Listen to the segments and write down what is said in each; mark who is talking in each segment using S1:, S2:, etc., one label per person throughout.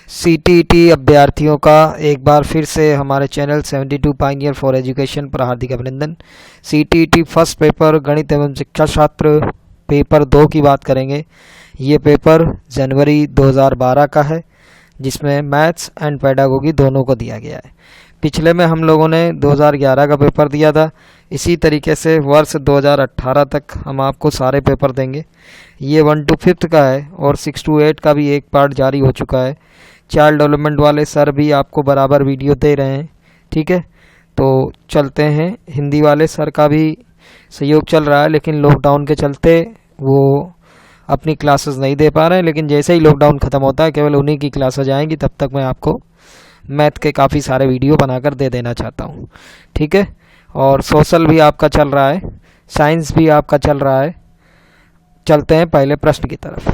S1: CTET अभ्यर्थियों का एक बार फिर से हमारे चैनल 72 पायनियर फॉर एजुकेशन पर हार्दिक अभिनंदन। सीटीईटी फर्स्ट पेपर गणित एवं शिक्षा शास्त्र पेपर 2 की बात करेंगे। ये पेपर जनवरी 2012 का है, जिसमें मैथ्स एंड पेडागोगी दोनों को दिया गया है। पिछले में हम लोगों ने 2011 का पेपर दिया था। इसी तरीके से वर्ष 2018 तक हम आपको सारे पेपर देंगे। ये 1 to 5th का है और 6 to 8 का भी एक पार्ट जारी हो चुका है। चाइल्ड डेवलपमेंट वाले सर भी आपको बराबर वीडियो दे रहे हैं, ठीक है। तो चलते हैं, हिंदी वाले सर का भी सहयोग चल रहा है, लेकिन लॉकडाउन के चलते वो अपनी क्लासेस नहीं दे पा रहे हैं। लेकिन जैसे ही लॉकडाउन ख़त्म होता है केवल उन्हीं की क्लासेस आएंगी, तब तक मैं आपको मैथ के काफ़ी सारे वीडियो बनाकर दे देना चाहता हूँ, ठीक है। और सोशल भी आपका चल रहा है, साइंस भी आपका चल रहा है। चलते हैं पहले प्रश्न की तरफ।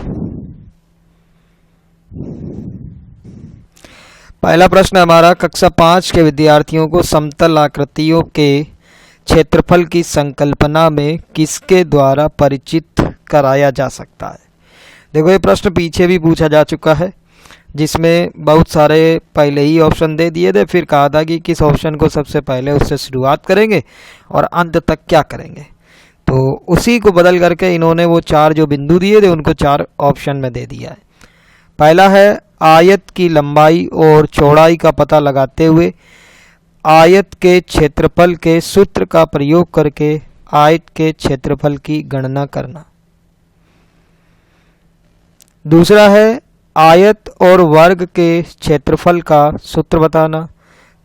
S1: पहला प्रश्न हमारा, कक्षा 5 के विद्यार्थियों को समतल आकृतियों के क्षेत्रफल की संकल्पना में किसके द्वारा परिचित कराया जा सकता है। देखो, ये प्रश्न पीछे भी पूछा जा चुका है, जिसमें बहुत सारे पहले ही ऑप्शन दे दिए थे, फिर कहा था कि किस ऑप्शन को सबसे पहले उससे शुरुआत करेंगे और अंत तक क्या करेंगे। तो उसी को बदल करके इन्होंने वो 4 जो बिंदु दिए थे उनको 4 ऑप्शन में दे दिया है। पहला है, आयत की लंबाई और चौड़ाई का पता लगाते हुए आयत के क्षेत्रफल के सूत्र का प्रयोग करके आयत के क्षेत्रफल की गणना करना। दूसरा है, आयत और वर्ग के क्षेत्रफल का सूत्र बताना।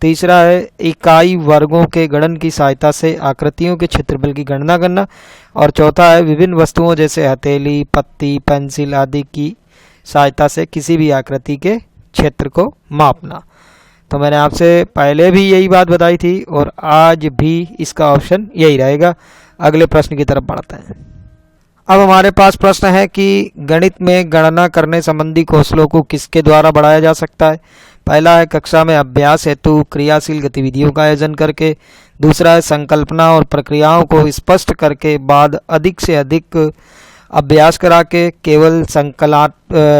S1: तीसरा है, इकाई वर्गों के गणन की सहायता से आकृतियों के क्षेत्रफल की गणना करना। और चौथा है, विभिन्न वस्तुओं जैसे हथेली, पत्ती, पेंसिल आदि की सहायता से किसी भी आकृति के क्षेत्र को मापना। तो मैंने आपसे पहले भी यही बात बताई थी और आज भी इसका ऑप्शन यही रहेगा। अगले प्रश्न की तरफ बढ़ते हैं। अब हमारे पास प्रश्न है कि गणित में गणना करने संबंधी कौशलों को किसके द्वारा बढ़ाया जा सकता है। पहला है, कक्षा में अभ्यास हेतु क्रियाशील गतिविधियों का आयोजन करके। दूसरा है, संकल्पना और प्रक्रियाओं को स्पष्ट करके बाद अधिक से अधिक अभ्यास करा के केवल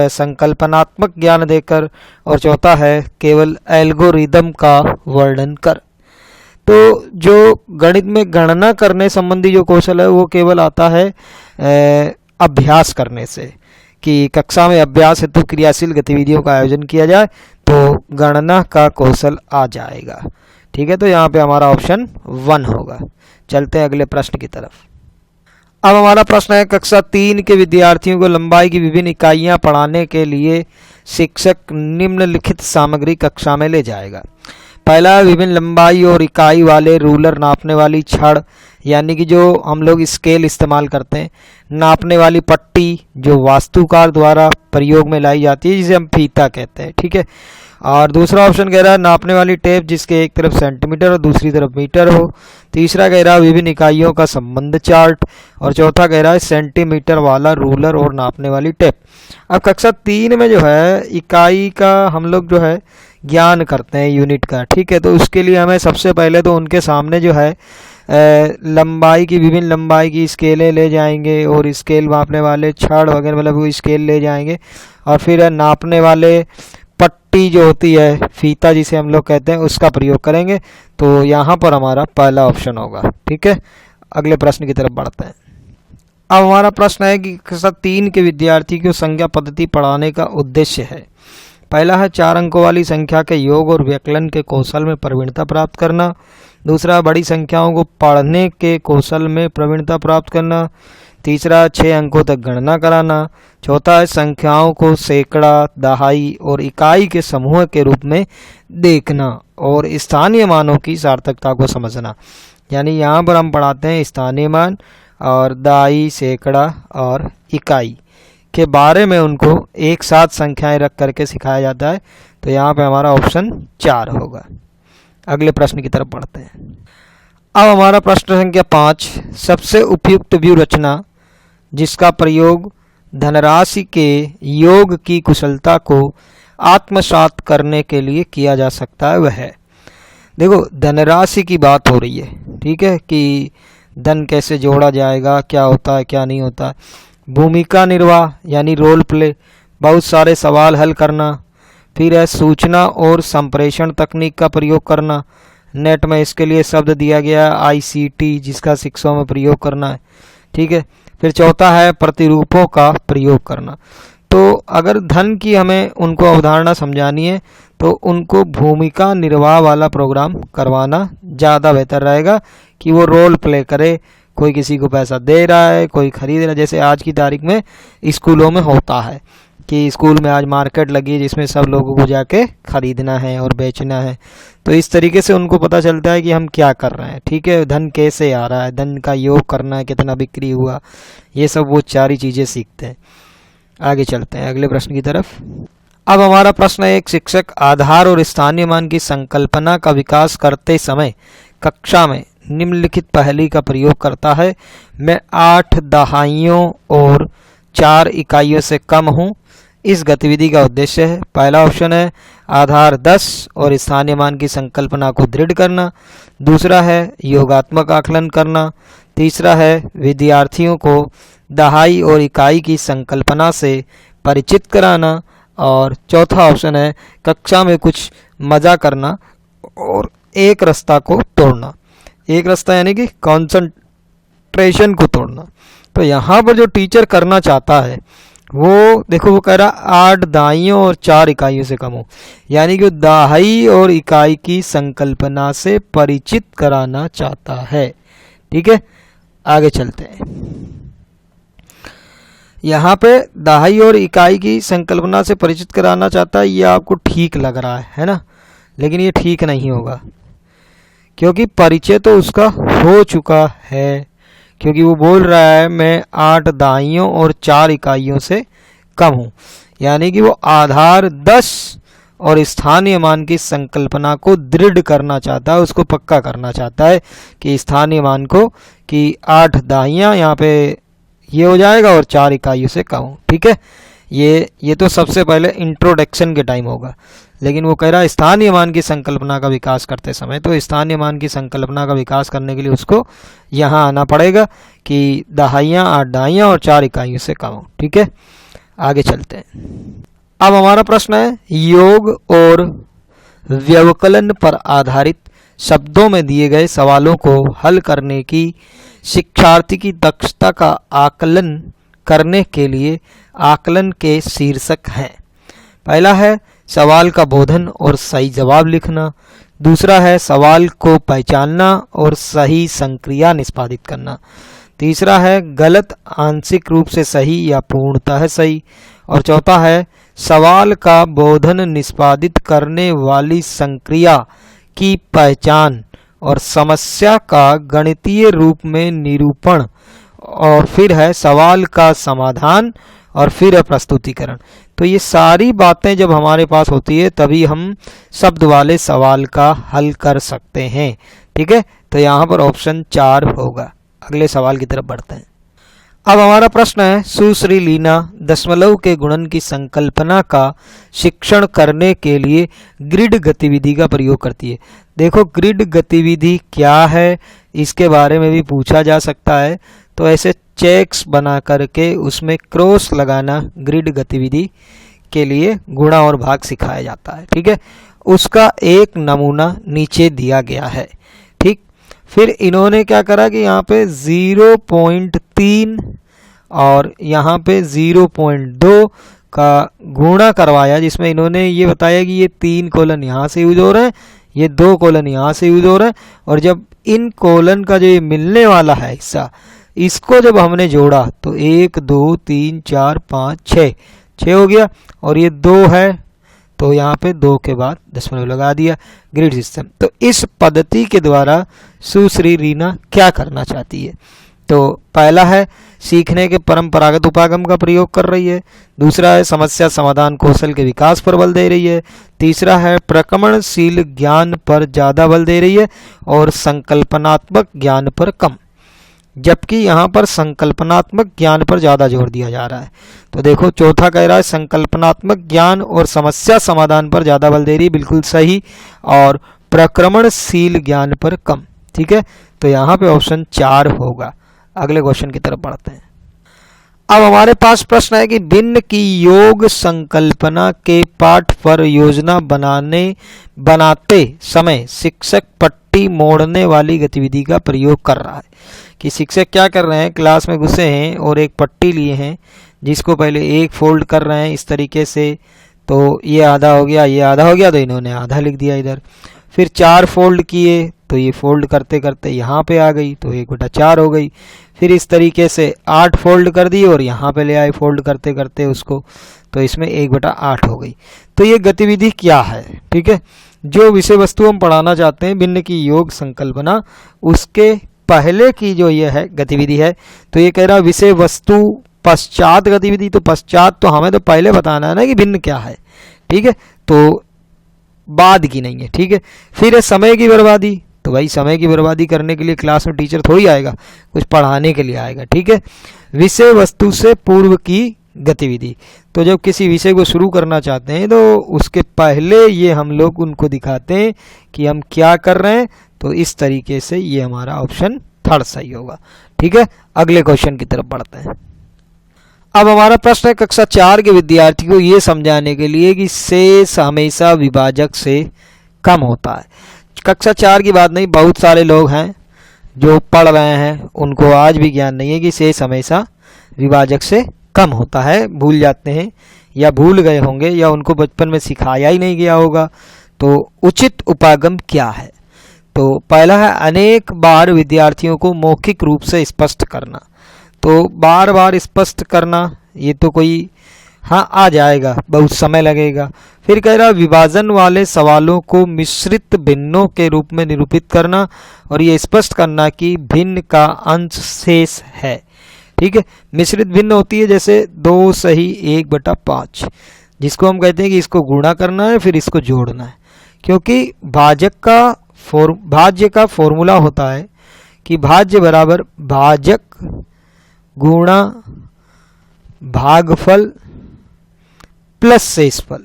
S1: संकल्पनात्मक ज्ञान देकर। और चौथा है, केवल एल्गोरिदम का वर्णन कर। तो जो गणित में गणना करने संबंधी जो कौशल है वो केवल आता है अभ्यास करने से, कि कक्षा में अभ्यास हेतु क्रियाशील गतिविधियों का आयोजन किया जाए तो गणना का कौशल आ जाएगा, ठीक है। तो यहाँ पे हमारा ऑप्शन 1 होगा। चलते हैं अगले प्रश्न की तरफ। अब हमारा प्रश्न है, कक्षा 3 के विद्यार्थियों को लंबाई की विभिन्न इकाइयाँ पढ़ाने के लिए शिक्षक निम्नलिखित सामग्री कक्षा में ले जाएगा। पहला, विभिन्न लंबाई और इकाई वाले रूलर, नापने वाली छड़ यानी कि जो हम लोग स्केल इस्तेमाल करते हैं, नापने वाली पट्टी जो वास्तुकार द्वारा प्रयोग में लाई जाती है, जिसे हम फीता कहते हैं, ठीक है। और दूसरा ऑप्शन कह रहा है, नापने वाली टेप जिसके एक तरफ सेंटीमीटर और दूसरी तरफ मीटर हो। तीसरा कह रहा है, विभिन्न इकाइयों का संबंध चार्ट। और चौथा कह रहा है, सेंटीमीटर वाला रूलर और नापने वाली टेप। अब कक्षा 3 में जो है इकाई का हम लोग जो है ज्ञान करते हैं, यूनिट का, ठीक है। तो उसके लिए हमें सबसे पहले तो उनके सामने जो है लंबाई की, विभिन्न लंबाई की स्केलें ले जाएंगे और स्केल मापने वाले छड़ वगैरह मतलब वो स्केल ले जाएंगे। और फिर नापने वाले पट्टी जो होती है, फीता जिसे हम लोग कहते हैं, उसका प्रयोग करेंगे। तो यहाँ पर हमारा पहला ऑप्शन होगा, ठीक है। अगले प्रश्न की तरफ बढ़ते हैं। अब हमारा प्रश्न है कि कक्षा 3 के विद्यार्थी को संख्या पद्धति पढ़ाने का उद्देश्य है। पहला है, 4 अंकों वाली संख्या के योग और व्यकलन के कौशल में प्रवीणता प्राप्त करना। दूसरा, बड़ी संख्याओं को पढ़ने के कौशल में प्रवीणता प्राप्त करना। तीसरा, 6 अंकों तक गणना कराना। चौथा है, संख्याओं को सैकड़ा, दहाई और इकाई के समूह के रूप में देखना और स्थानीय मानों की सार्थकता को समझना। यानी यहाँ पर हम पढ़ाते हैं स्थानीय मान और दहाई, सैकड़ा और इकाई के बारे में उनको एक साथ संख्याएं रख करके सिखाया जाता है। तो यहाँ पे हमारा ऑप्शन 4 होगा। अगले प्रश्न की तरफ बढ़ते हैं। अब हमारा प्रश्न संख्या 5, सबसे उपयुक्त व्यूहरचना जिसका प्रयोग धनराशि के योग की कुशलता को आत्मसात करने के लिए किया जा सकता है वह है। देखो, धनराशि की बात हो रही है, ठीक है, कि धन कैसे जोड़ा जाएगा, क्या होता है क्या नहीं होता। भूमिका निर्वाह यानी रोल प्ले, बहुत सारे सवाल हल करना, फिर है सूचना और संप्रेषण तकनीक का प्रयोग करना, नेट में इसके लिए शब्द दिया गया है ICT, जिसका शिक्षाओं में प्रयोग करना है, ठीक है। फिर चौथा है प्रतिरूपों का प्रयोग करना। तो अगर धन की हमें उनको अवधारणा समझानी है तो उनको भूमिका निर्वाह वाला प्रोग्राम करवाना ज़्यादा बेहतर रहेगा कि वो रोल प्ले करे, कोई किसी को पैसा दे रहा है, कोई खरीद रहा है। जैसे आज की तारीख में स्कूलों में होता है कि स्कूल में आज मार्केट लगी है जिसमें सब लोगों को जाके खरीदना है और बेचना है, तो इस तरीके से उनको पता चलता है कि हम क्या कर रहे हैं, ठीक है। धन कैसे आ रहा है, धन का योग करना है, कितना बिक्री हुआ, ये सब वो सारी चीज़ें सीखते हैं। आगे चलते हैं अगले प्रश्न की तरफ। अब हमारा प्रश्न है, एक शिक्षक आधार और स्थानीय मान की संकल्पना का विकास करते समय कक्षा में निम्नलिखित पहेली का प्रयोग करता है। मैं 8 दहाइयों और 4 इकाइयों से कम हूँ। इस गतिविधि का उद्देश्य है, पहला ऑप्शन है आधार 10 और स्थानीय मान की संकल्पना को दृढ़ करना, दूसरा है योगात्मक आकलन करना, तीसरा है विद्यार्थियों को दहाई और इकाई की संकल्पना से परिचित कराना, और चौथा ऑप्शन है कक्षा में कुछ मजा करना और एक रास्ता को तोड़ना। एक रास्ता यानी कि कंसंट्रेशन को तोड़ना। तो यहाँ पर जो टीचर करना चाहता है वो देखो, वो कह रहा 8 दहाइयों और 4 इकाइयों से कम हो, यानी कि दहाई और इकाई की संकल्पना से परिचित कराना चाहता है, ठीक है। आगे चलते हैं। यहाँ पे दहाई और इकाई की संकल्पना से परिचित कराना चाहता है, ये आपको ठीक लग रहा है ना, लेकिन ये ठीक नहीं होगा क्योंकि परिचय तो उसका हो चुका है, क्योंकि वो बोल रहा है मैं 8 दहाइयों और 4 इकाइयों से कम हूँ, यानी कि वो आधार 10 और स्थानीय मान की संकल्पना को दृढ़ करना चाहता है, उसको पक्का करना चाहता है कि स्थानीय मान को कि 8 दहाइयाँ यहाँ पे ये हो जाएगा और 4 इकाइयों से कम हूँ, ठीक है। ये तो सबसे पहले इंट्रोडक्शन के टाइम होगा, लेकिन वो कह रहा है स्थानीय मान की संकल्पना का विकास करते समय, तो स्थानीय मान की संकल्पना का विकास करने के लिए उसको यहाँ आना पड़ेगा कि दहाइयाँ 8 दहाइयाँ और 4 इकाइयों से कम हो, ठीक है। आगे चलते हैं। अब हमारा प्रश्न है, योग और व्यवकलन पर आधारित शब्दों में दिए गए सवालों को हल करने की शिक्षार्थी की दक्षता का आकलन करने के लिए आकलन के शीर्षक हैं। पहला है सवाल का बोधन और सही जवाब लिखना, दूसरा है सवाल को पहचानना और सही संक्रिया निष्पादित करना, तीसरा है गलत आंशिक रूप से सही या पूर्णतः सही, और चौथा है सवाल का बोधन निष्पादित करने वाली संक्रिया की पहचान और समस्या का गणितीय रूप में निरूपण, और फिर है सवाल का समाधान और फिर है प्रस्तुतिकरण। तो ये सारी बातें जब हमारे पास होती है तभी हम शब्द वाले सवाल का हल कर सकते हैं, ठीक है। तो यहाँ पर ऑप्शन 4 होगा। अगले सवाल की तरफ बढ़ते हैं। अब हमारा प्रश्न है, सुश्री लीना दशमलव के गुणन की संकल्पना का शिक्षण करने के लिए ग्रिड गतिविधि का प्रयोग करती है। देखो ग्रिड गतिविधि क्या है इसके बारे में भी पूछा जा सकता है, तो ऐसे चेक्स बना करके उसमें क्रॉस लगाना ग्रिड गतिविधि के लिए गुणा और भाग सिखाया जाता है, ठीक है। उसका एक नमूना नीचे दिया गया है, ठीक। फिर इन्होंने क्या करा कि यहाँ पे 0.3 और यहाँ पे 0.2 का गुणा करवाया, जिसमें इन्होंने ये बताया कि ये 3 कॉलन यहाँ से यूज हो रहे हैं, ये 2 कॉलन यहाँ से यूज हो रहे हैं, और जब इन कॉलन का जो ये मिलने वाला है हिस्सा, इसको जब हमने जोड़ा तो 1 2 3 4 5 6 हो गया, और ये 2 है तो यहाँ पे 2 के बाद दशमलव लगा दिया, ग्रिड सिस्टम। तो इस पद्धति के द्वारा सुश्री रीना क्या करना चाहती है, तो पहला है सीखने के परंपरागत उपागम का प्रयोग कर रही है, दूसरा है समस्या समाधान कौशल के विकास पर बल दे रही है, तीसरा है प्रक्रमणशील ज्ञान पर ज़्यादा बल दे रही है और संकल्पनात्मक ज्ञान पर कम, जबकि यहाँ पर संकल्पनात्मक ज्ञान पर ज़्यादा जोर दिया जा रहा है। तो देखो चौथा कह रहा है संकल्पनात्मक ज्ञान और समस्या समाधान पर ज़्यादा बल दे रही है, बिल्कुल सही, और प्रक्रमणशील ज्ञान पर कम, ठीक है। तो यहाँ पे ऑप्शन 4 होगा। अगले क्वेश्चन की तरफ बढ़ते हैं। अब हमारे पास प्रश्न है कि भिन्न की योग संकल्पना के पाठ पर योजना बनाते समय शिक्षक पट्टी मोड़ने वाली गतिविधि का प्रयोग कर रहा है। कि शिक्षक क्या कर रहे हैं, क्लास में घुसे हैं और एक पट्टी लिए हैं जिसको पहले एक फोल्ड कर रहे हैं इस तरीके से, तो ये आधा हो गया, ये आधा हो गया, तो इन्होंने आधा लिख दिया इधर। फिर 4 फोल्ड किए तो ये फोल्ड करते करते यहाँ पे आ गई तो 1/4 हो गई। फिर इस तरीके से 8 फोल्ड कर दी और यहाँ पे ले आए फोल्ड करते करते उसको, तो इसमें 1/8 हो गई। तो ये गतिविधि क्या है, ठीक है, जो विषय वस्तु हम पढ़ाना चाहते हैं भिन्न की योग संकल्पना, उसके पहले की जो ये है गतिविधि है, तो ये कह रहा विषय वस्तु पश्चात गतिविधि। तो पश्चात तो हमें तो पहले बताना है ना कि भिन्न क्या है, ठीक है, तो बाद की नहीं है, ठीक है। फिर है समय की बर्बादी, तो भाई समय की बर्बादी करने के लिए क्लास में टीचर थोड़ी आएगा, कुछ पढ़ाने के लिए आएगा, ठीक है। विषय वस्तु से पूर्व की गतिविधि, तो जब किसी विषय को शुरू करना चाहते हैं तो उसके पहले ये हम लोग उनको दिखाते हैं कि हम क्या कर रहे हैं, तो इस तरीके से ये हमारा ऑप्शन थर्ड सही होगा, ठीक है। अगले क्वेश्चन की तरफ बढ़ते हैं। अब हमारा प्रश्न है कक्षा 4 के विद्यार्थी को ये समझाने के लिए कि शेष हमेशा विभाजक से कम होता है। कक्षा 4 की बात नहीं, बहुत सारे लोग हैं जो पढ़ रहे हैं, उनको आज भी ज्ञान नहीं है कि शेष हमेशा विभाजक से कम होता है, भूल जाते हैं या भूल गए होंगे या उनको बचपन में सिखाया ही नहीं गया होगा। तो उचित उपागम क्या है, तो पहला है अनेक बार विद्यार्थियों को मौखिक रूप से स्पष्ट करना। तो बार बार स्पष्ट करना ये तो कोई हाँ आ जाएगा, बहुत समय लगेगा। फिर कह रहा विभाजन वाले सवालों को मिश्रित भिन्नों के रूप में निरूपित करना और ये स्पष्ट करना कि भिन्न का अंश शेष है, ठीक है। मिश्रित भिन्न होती है जैसे 2 सही 1/5, जिसको हम कहते हैं कि इसको गुणा करना है फिर इसको जोड़ना है, क्योंकि भाज्य का फॉर्मूला होता है कि भाज्य बराबर भाजक गुणा भागफल प्लस शेषफल।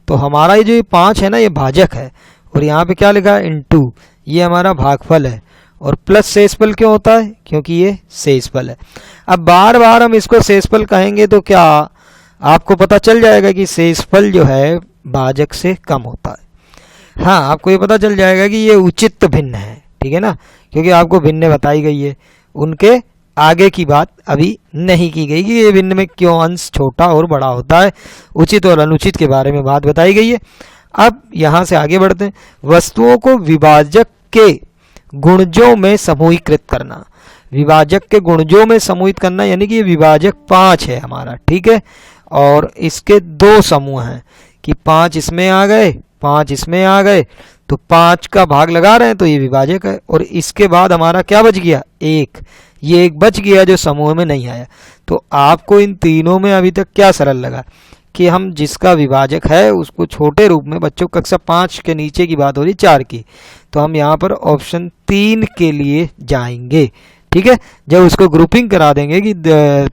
S1: तो हमारा ये जो 5 है ना ये भाजक है और यहाँ पे क्या लिखा है इनटू, ये हमारा भागफल है और प्लस शेषफल क्यों होता है, क्योंकि ये शेषफल है। अब बार बार हम इसको शेषफल कहेंगे तो क्या आपको पता चल जाएगा कि शेषफल जो है भाजक से कम होता है। हाँ, आपको ये पता चल जाएगा कि ये उचित भिन्न है, ठीक है ना, क्योंकि आपको भिन्न बताई गई है, उनके आगे की बात अभी नहीं की गई कि ये भिन्न में क्यों अंश छोटा और बड़ा होता है, उचित और अनुचित के बारे में बात बताई गई है। अब यहाँ से आगे बढ़ते हैं। वस्तुओं को विभाजक के गुणजों में समूहीकृत करना, विभाजक के गुणजों में समूहित करना यानी कि ये विभाजक 5 है हमारा, ठीक है, और इसके 2 समूह हैं कि 5 इसमें आ गए 5 इसमें आ गए, तो 5 का भाग लगा रहे हैं तो ये विभाजक है। और इसके बाद हमारा क्या बच गया 1, ये एक बच गया जो समूह में नहीं आया। तो आपको इन तीनों में अभी तक क्या सरल लगा कि हम जिसका विभाजक है उसको छोटे रूप में, बच्चों कक्षा 5 के नीचे की बात हो रही 4 की, तो हम यहाँ पर ऑप्शन 3 के लिए जाएंगे, ठीक है। जब उसको ग्रुपिंग करा देंगे कि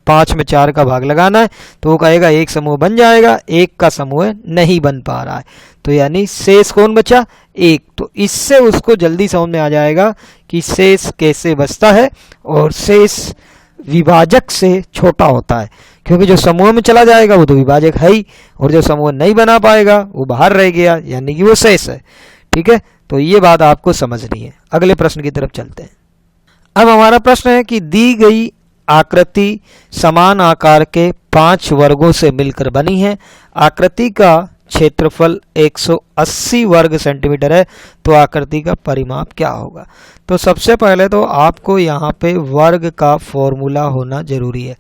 S1: 5 में 4 का भाग लगाना है तो वो कहेगा एक समूह बन जाएगा, एक का समूह नहीं बन पा रहा है, तो यानी शेष कौन बचा 1। तो इससे उसको जल्दी समझ में आ जाएगा कि शेष कैसे बचता है और शेष विभाजक से छोटा होता है, क्योंकि जो समूह में चला जाएगा वो तो विभाजक है ही और जो समूह नहीं बना पाएगा वो बाहर रह गया यानी कि वो शेष है, ठीक है। तो ये बात आपको समझनी है। अगले प्रश्न की तरफ चलते हैं। अब हमारा प्रश्न है कि दी गई आकृति समान आकार के 5 वर्गों से मिलकर बनी है, आकृति का क्षेत्रफल 180 वर्ग सेंटीमीटर है, तो आकृति का परिमाप क्या होगा। तो सबसे पहले तो आपको यहाँ पे वर्ग का फॉर्मूला होना जरूरी है।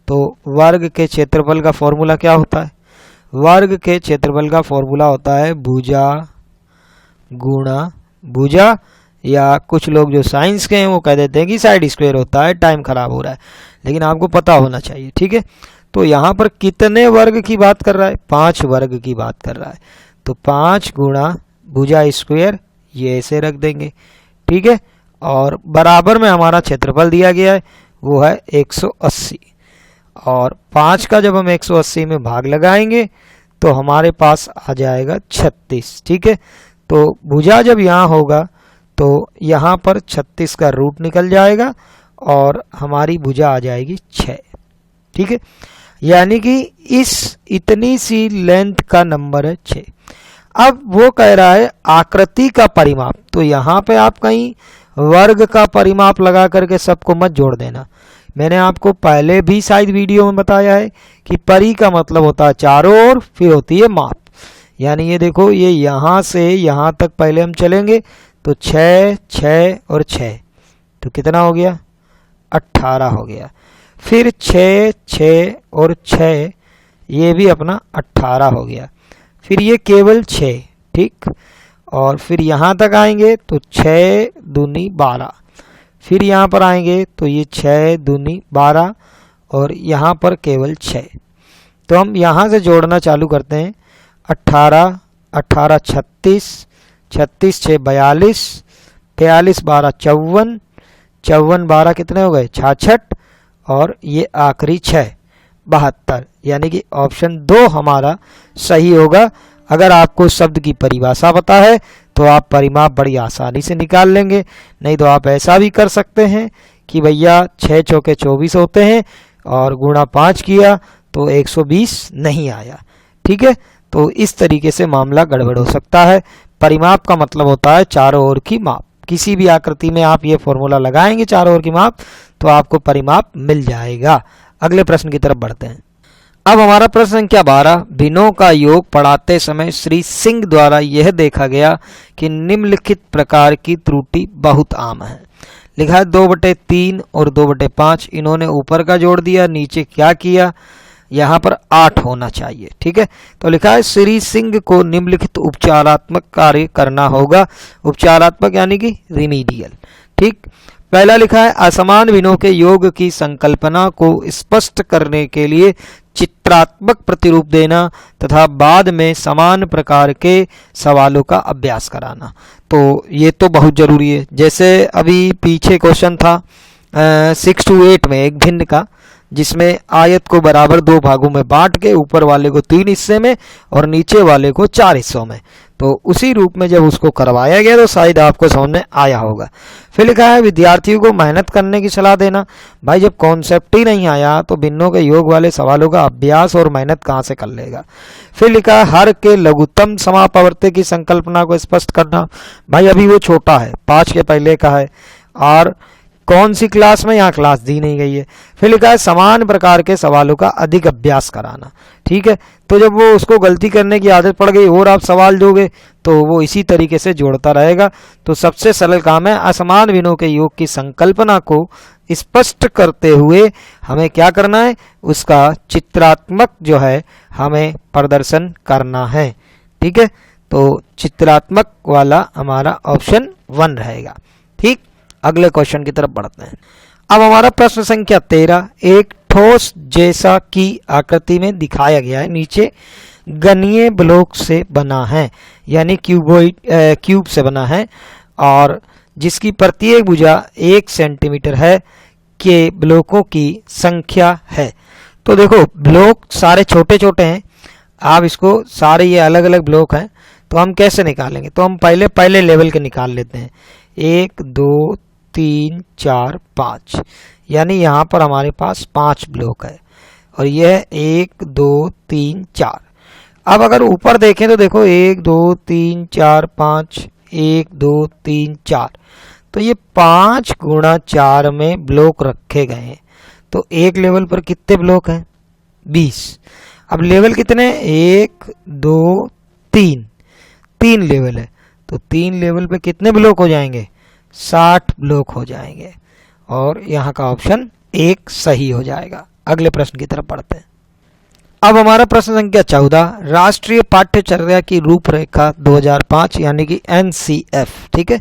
S1: तो वर्ग के क्षेत्रफल का फॉर्मूला क्या होता है, वर्ग के क्षेत्रफल का फॉर्मूला होता है भुजा गुणा भुजा, या कुछ लोग जो साइंस के हैं वो कह देते हैं कि साइड स्क्वायर होता है, टाइम खराब हो रहा है, लेकिन आपको पता होना चाहिए, ठीक है। तो यहाँ पर कितने वर्ग की बात कर रहा है, 5 वर्ग की बात कर रहा है, तो 5 गुणा भुजा स्क्वायर ये ऐसे रख देंगे, ठीक है। और बराबर में हमारा क्षेत्रफल दिया गया है वो है 180, और 5 का जब हम 180 में भाग लगाएंगे तो हमारे पास आ जाएगा 36, ठीक है। तो भुजा जब यहाँ होगा तो यहाँ पर 36 का रूट निकल जाएगा और हमारी भुजा आ जाएगी 6, ठीक है, यानी कि इस इतनी सी लेंथ का नंबर है 6। अब वो कह रहा है आकृति का परिमाप, तो यहाँ पे आप कहीं वर्ग का परिमाप लगा करके सबको मत जोड़ देना। मैंने आपको पहले भी शायद वीडियो में बताया है कि परि का मतलब होता है चारों ओर, फिर होती है माप। यानी ये देखो, ये यहाँ से यहाँ तक पहले हम चलेंगे तो 6, 6 और 6, तो कितना हो गया 18 हो गया। फिर 6, 6 और 6, ये भी अपना 18 हो गया। फिर ये केवल 6, ठीक, और फिर यहाँ तक आएंगे तो 6 दूनी 12, फिर यहाँ पर आएंगे तो ये 6 दूनी 12 और यहाँ पर केवल 6। तो हम यहाँ से जोड़ना चालू करते हैं। 18, 18 36, 36 6 42, 42 12 54, 54 12 कितने हो गए 66, और ये आखिरी 6 72। यानी कि ऑप्शन 2 हमारा सही होगा। अगर आपको शब्द की परिभाषा पता है तो आप परिमाप बड़ी आसानी से निकाल लेंगे। नहीं तो आप ऐसा भी कर सकते हैं कि भैया 6 चौके 24 होते हैं और गुणा 5 किया तो 120 नहीं आया। ठीक है, तो इस तरीके से मामला गड़बड़ हो सकता है। परिमाप का मतलब होता है चारों ओर की माप। किसी भी आकृति में आप ये फॉर्मूला लगाएंगे चारों ओर की माप, तो आपको परिमाप मिल जाएगा। अगले प्रश्न की तरफ बढ़ते हैं। अब हमारा प्रश्न संख्या 12, भिन्नों का योग पढ़ाते समय श्री सिंह द्वारा यह देखा गया कि निम्नलिखित प्रकार की त्रुटि बहुत आम है। लिखा है 2/3 और 2/5। इन्होंने ऊपर का जोड़ दिया, नीचे क्या किया, यहाँ पर 8 होना चाहिए। ठीक है, तो लिखा है श्री सिंह को निम्नलिखित उपचारात्मक कार्य करना होगा। उपचारात्मक यानी कि रिमीडियल। ठीक, पहला लिखा है असमान भिन्नों के योग की संकल्पना को स्पष्ट करने के लिए चित्रात्मक प्रतिरूप देना तथा बाद में समान प्रकार के सवालों का अभ्यास कराना। तो ये तो बहुत जरूरी है। जैसे अभी पीछे क्वेश्चन था 6 to 8 में एक भिन्न का, जिसमें आयत को बराबर 2 भागों में बांट के ऊपर वाले को 3 हिस्से में और नीचे वाले को 4 हिस्सों में, तो उसी रूप में जब उसको करवाया गया तो शायद आपको समझ में आया होगा। फिर लिखा है विद्यार्थियों को मेहनत करने की सलाह देना। भाई जब कॉन्सेप्ट ही नहीं आया तो भिन्नों के योग वाले सवालों का अभ्यास और मेहनत कहाँ से कर लेगा। फिर लिखा है हर के लघुत्तम समापवर्त्य की संकल्पना को स्पष्ट करना। भाई अभी वो छोटा है, 5 के पहले का है और कौन सी क्लास में, यहाँ क्लास दी नहीं गई है। फिर लिखा है समान प्रकार के सवालों का अधिक अभ्यास कराना। ठीक है, तो जब वो उसको गलती करने की आदत पड़ गई और आप सवाल दोगे तो वो इसी तरीके से जोड़ता रहेगा। तो सबसे सरल काम है असमान भिन्नों के योग की संकल्पना को स्पष्ट करते हुए हमें क्या करना है, उसका चित्रात्मक जो है हमें प्रदर्शन करना है। ठीक है, तो चित्रात्मक वाला हमारा ऑप्शन 1 रहेगा। ठीक, अगले क्वेश्चन की तरफ बढ़ते हैं। अब हमारा प्रश्न संख्या 13, एक ठोस जैसा की आकृति में दिखाया गया है, नीचे गणीय ब्लॉक से बना है, यानी क्यूब से बना है और जिसकी प्रत्येक भुजा 1 सेंटीमीटर है के ब्लॉकों की संख्या है। तो देखो ब्लॉक सारे छोटे छोटे हैं, आप इसको सारे ये अलग अलग ब्लॉक हैं, तो हम कैसे निकालेंगे, तो हम पहले लेवल के निकाल लेते हैं। 1 2 3 4 5, यानी यहाँ पर हमारे पास 5 ब्लॉक है और यह 1 2 3 4। अब अगर ऊपर देखें तो देखो 1 2 3 4 5, 1 2 3 4, तो ये 5 गुणा 4 में ब्लॉक रखे गए हैं। तो एक लेवल पर कितने ब्लॉक हैं, 20। अब लेवल कितने, 1 2 3, 3 लेवल है, तो 3 लेवल पे कितने ब्लॉक हो जाएंगे, 60 ब्लॉक हो जाएंगे और यहाँ का ऑप्शन 1 सही हो जाएगा। अगले प्रश्न की तरफ बढ़ते हैं। अब हमारा प्रश्न संख्या 14, राष्ट्रीय पाठ्यचर्या की रूपरेखा 2005 यानी कि NCF, ठीक है,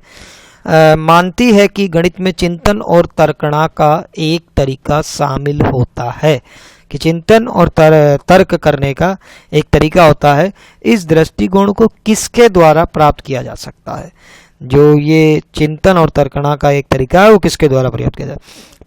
S1: मानती है कि गणित में चिंतन और तर्कणा का एक तरीका शामिल होता है, कि चिंतन और तर्क करने का एक तरीका होता है। इस दृष्टिकोण को किसके द्वारा प्राप्त किया जा सकता है, जो ये चिंतन और तर्कणा का एक तरीका है वो किसके द्वारा प्रयोग किया जाए।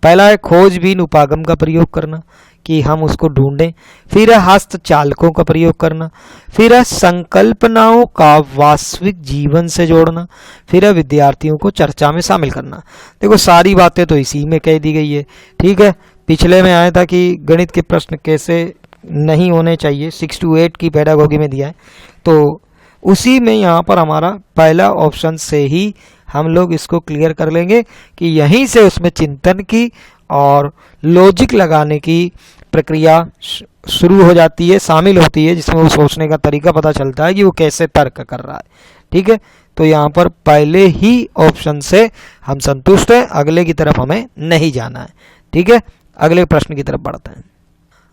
S1: पहला है खोजबीन उपागम का प्रयोग करना, कि हम उसको ढूंढें। फिर है हस्तचालकों का प्रयोग करना। फिर है संकल्पनाओं का वास्तविक जीवन से जोड़ना। फिर है विद्यार्थियों को चर्चा में शामिल करना। देखो सारी बातें तो इसी में कह दी गई है। ठीक है, पिछले में आया था कि गणित के प्रश्न कैसे नहीं होने चाहिए, 6 to 8 की पेडागोगी में दिया है, तो उसी में यहाँ पर हमारा पहला ऑप्शन से ही हम लोग इसको क्लियर कर लेंगे कि यहीं से उसमें चिंतन की और लॉजिक लगाने की प्रक्रिया शुरू हो जाती है, शामिल होती है, जिसमें वो सोचने का तरीका पता चलता है कि वो कैसे तर्क कर रहा है। ठीक है, तो यहाँ पर पहले ही ऑप्शन से हम संतुष्ट हैं, अगले की तरफ हमें नहीं जाना है। ठीक है, अगले प्रश्न की तरफ बढ़ते हैं।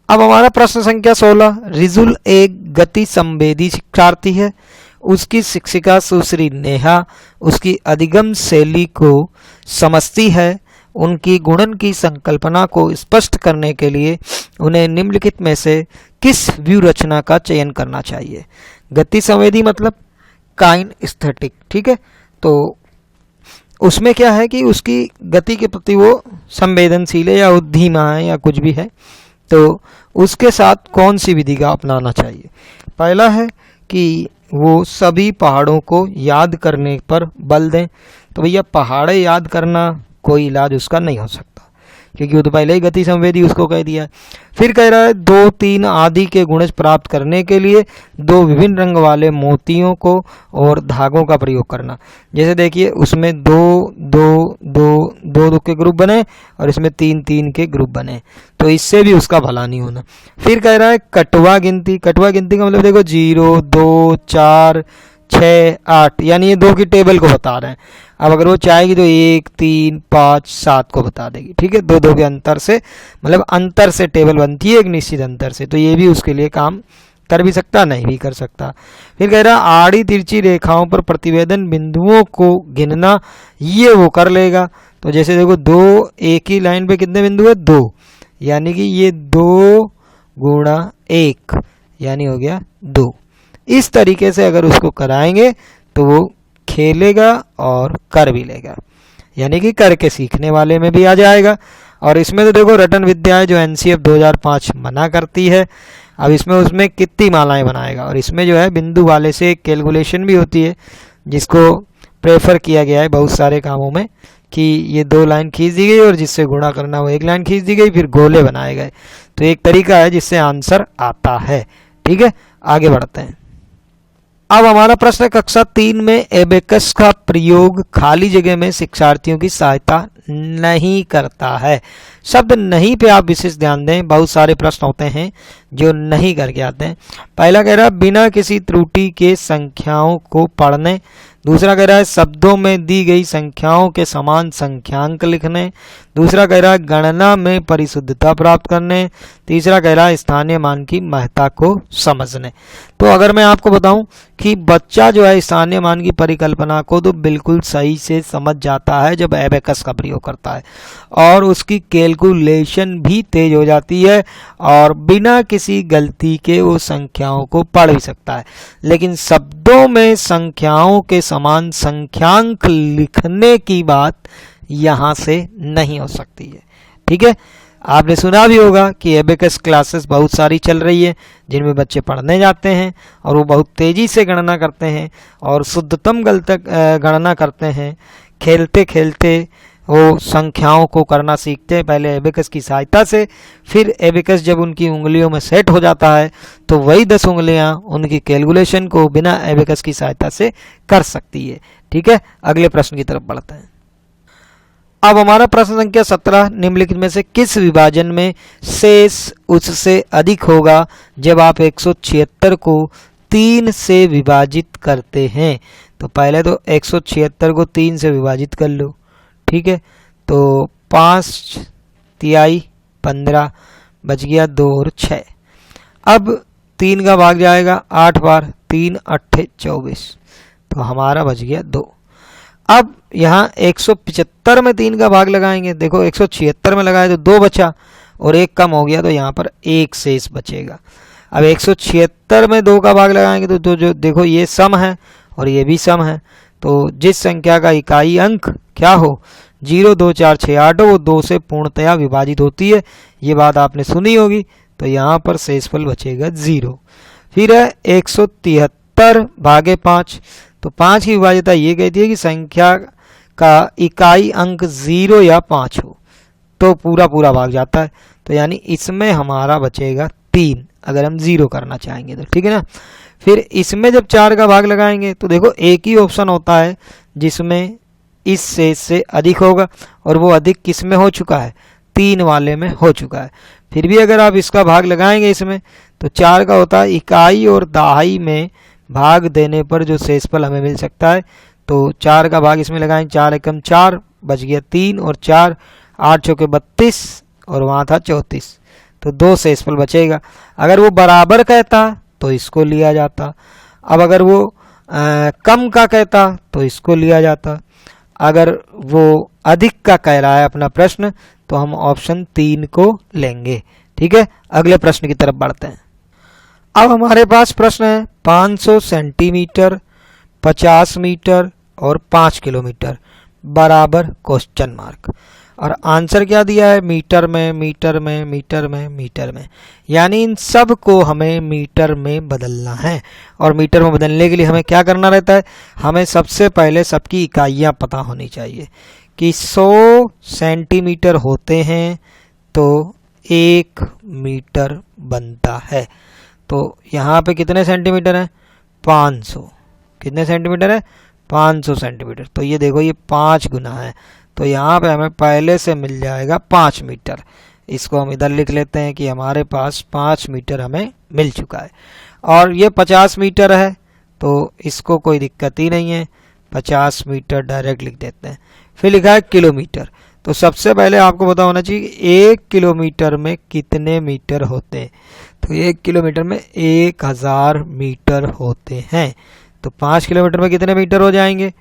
S1: अब हमारा प्रश्न संख्या 16, रिजुल एक गति संवेदी शिक्षार्थी है। उसकी शिक्षिका सुश्री नेहा उसकी अधिगम शैली को समझती है। उनकी गुणन की संकल्पना को स्पष्ट करने के लिए उन्हें निम्नलिखित में से किस व्यूह रचना का चयन करना चाहिए। गति संवेदी मतलब काइनेस्थेटिक। ठीक है, तो उसमें क्या है कि उसकी गति के प्रति वो संवेदनशील है या उद्दीमा है या कुछ भी है, तो उसके साथ कौन सी विधि का अपनाना चाहिए। पहला है कि वो सभी पहाड़ों को याद करने पर बल दें। तो भैया पहाड़े याद करना कोई इलाज उसका नहीं हो सकता, क्योंकि वो तो पहले ही गति संवेदी उसको कह दिया है। फिर कह रहा है 2, 3 आदि के गुणज प्राप्त करने के लिए 2 विभिन्न रंग वाले मोतियों को और धागों का प्रयोग करना। जैसे देखिए उसमें 2, 2, 2, 2 के ग्रुप बने और इसमें 3, 3 के ग्रुप बने, तो इससे भी उसका भला नहीं होना। फिर कह रहा है कटवा गिनती। कटवा गिनती का मतलब देखो 0, 2, 4, 6, 8, यानी ये 2 की टेबल को बता रहे हैं। अब अगर वो चाहेगी तो 1, 3, 5, 7 को बता देगी। ठीक है, 2 के अंतर से, मतलब अंतर से टेबल बनती है एक निश्चित अंतर से, तो ये भी उसके लिए काम कर भी सकता, नहीं भी कर सकता। फिर कह रहा आड़ी तिरछी रेखाओं पर प्रतिवेदन बिंदुओं को गिनना, ये वो कर लेगा। तो जैसे देखो 2, एक ही लाइन पे कितने बिंदु है, 2, यानी कि ये 2 गुणा 1 यानी हो गया 2। इस तरीके से अगर उसको कराएंगे तो वो खेलेगा और कर भी लेगा, यानी कि करके सीखने वाले में भी आ जाएगा। और इसमें तो देखो रटन विद्या है जो एनसीएफ 2005 मना करती है। अब इसमें उसमें कितनी मालाएं बनाएगा, और इसमें जो है बिंदु वाले से एक कैलकुलेशन भी होती है जिसको प्रेफर किया गया है बहुत सारे कामों में, कि ये 2 लाइन खींच दी गई और जिससे गुणा करना वो 1 लाइन खींच दी गई, फिर गोले बनाए गए। तो एक तरीका है जिससे आंसर आता है। ठीक है, आगे बढ़ते हैं। अब हमारा प्रश्न कक्षा 3 में एबेकस का प्रयोग खाली जगह में शिक्षार्थियों की सहायता नहीं करता है। शब्द नहीं पे आप विशेष ध्यान दें, बहुत सारे प्रश्न होते हैं जो नहीं करके आते हैं। पहला कह रहा है बिना किसी त्रुटि के संख्याओं को पढ़ने। दूसरा कह रहा है शब्दों में दी गई संख्याओं के समान संख्यांक लिखने। दूसरा कह रहा है गणना में परिशुद्धता प्राप्त करने। तीसरा कह रहा है स्थानीय मान की महत्ता को समझने। तो अगर मैं आपको बताऊं कि बच्चा जो है स्थानीय मान की परिकल्पना को तो बिल्कुल सही से समझ जाता है जब एबेकस का प्रयोग करता है, और उसकी कैलकुलेशन भी तेज हो जाती है और बिना किसी गलती के वो संख्याओं को पढ़ भी सकता है। लेकिन शब्दों में संख्याओं के समान संख्यांक लिखने की बात यहाँ से नहीं हो सकती है। ठीक है, आपने सुना भी होगा कि एबेकस क्लासेस बहुत सारी चल रही है जिनमें बच्चे पढ़ने जाते हैं और वो बहुत तेज़ी से गणना करते हैं और शुद्धतम गणना करते हैं। खेलते खेलते वो संख्याओं को करना सीखते हैं, पहले एबेकस की सहायता से। फिर एबेकस जब उनकी उंगलियों में सेट हो जाता है तो वही 10 उंगलियां उनकी कैलकुलेशन को बिना एबेकस की सहायता से कर सकती है। ठीक है, अगले प्रश्न की तरफ बढ़ते हैं। अब हमारा प्रश्न संख्या 17, निम्नलिखित में से किस विभाजन में शेष उससे अधिक होगा जब आप 176 को 3 से विभाजित करते हैं। तो पहले तो 176 को 3 से विभाजित कर लो। ठीक है, तो 5 तिहाई 15 बच गया 2 और 6। अब 3 का भाग जाएगा 8 बार, 3 8 24, तो हमारा बच गया 2। अब यहाँ 175 में 3 का भाग लगाएंगे। देखो 176 में लगाए तो 2 बचा और 1 कम हो गया, तो यहाँ पर 1 शेष बचेगा। अब 176 में 2 का भाग लगाएंगे तो जो देखो ये सम है और ये भी सम है, तो जिस संख्या का इकाई अंक क्या हो 0 2 4 6 8 हो वो 2 से पूर्णतया विभाजित होती है। ये बात आपने सुनी होगी। तो यहाँ पर शेषफल बचेगा 0। फिर है 173 भागे 5, तो 5 की विभाज्यता ये कहती है कि संख्या का इकाई अंक 0 या 5 हो। तो पूरा पूरा भाग जाता है, तो यानी इसमें हमारा बचेगा 3 अगर हम 0 करना चाहेंगे तो, ठीक है ना। फिर इसमें जब 4 का भाग लगाएंगे तो देखो एक ही ऑप्शन होता है जिसमें इस शेष से अधिक होगा, और वो अधिक किस में हो चुका है, 3 वाले में हो चुका है। फिर भी अगर आप इसका भाग लगाएंगे इसमें तो 4 का होता है इकाई और दहाई में भाग देने पर जो शेषफल हमें मिल सकता है। तो 4 का भाग इसमें लगाएंगे, 4 एकम 4 बच गया 3 और 4, 8 चौके 32 और वहाँ था 34, तो 2 शेषफल बचेगा। अगर वो बराबर कहता तो इसको लिया जाता, अब अगर वो कम का कहता तो इसको लिया जाता, अगर वो अधिक का कह रहा है अपना प्रश्न तो हम ऑप्शन 3 को लेंगे, ठीक है। अगले प्रश्न की तरफ बढ़ते हैं। अब हमारे पास प्रश्न है 500 सेंटीमीटर, 50 मीटर और 5 किलोमीटर बराबर क्वेश्चन मार्क, और आंसर क्या दिया है, मीटर में, मीटर में, मीटर में, मीटर में, यानी इन सब को हमें मीटर में बदलना है। और मीटर में बदलने के लिए हमें क्या करना रहता है, हमें सबसे पहले सबकी इकाइयाँ पता होनी चाहिए कि 100 सेंटीमीटर होते हैं तो 1 मीटर बनता है। तो यहाँ पे कितने सेंटीमीटर हैं, 500, कितने सेंटीमीटर है, 500 सेंटीमीटर, तो ये देखो ये 5 गुना है, तो यहाँ पे हमें पहले से मिल जाएगा 5 मीटर। इसको हम इधर लिख लेते हैं कि हमारे पास 5 मीटर हमें मिल चुका है। और ये 50 मीटर है तो इसको कोई दिक्कत ही नहीं है, 50 मीटर डायरेक्ट लिख देते हैं। फिर लिखा है किलोमीटर, तो सबसे पहले आपको पता होना चाहिए कि 1 किलोमीटर में कितने मीटर होते हैं, तो 1 किलोमीटर में 1000 मीटर होते हैं। तो 5 किलोमीटर में कितने मीटर हो जाएंगे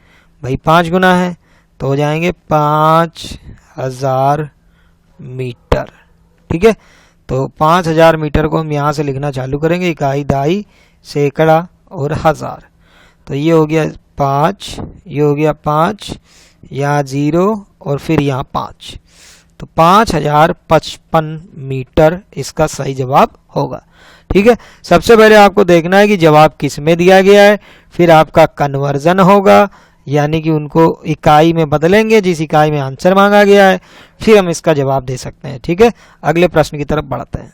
S1: भाई, 5 गुना है तो हो जाएंगे 5000 मीटर, ठीक है। तो 5000 मीटर को हम यहाँ से लिखना चालू करेंगे, इकाई, दहाई, सैकड़ा और हजार। तो ये हो गया 5, ये हो गया 5, यहाँ 0 और फिर यहाँ 5, तो 5055 मीटर इसका सही जवाब होगा, ठीक है। सबसे पहले आपको देखना है कि जवाब किस में दिया गया है, फिर आपका कन्वर्जन होगा, यानी कि उनको इकाई में बदलेंगे जिस इकाई में आंसर मांगा गया है, फिर हम इसका जवाब दे सकते हैं, ठीक है। अगले प्रश्न की तरफ बढ़ते हैं।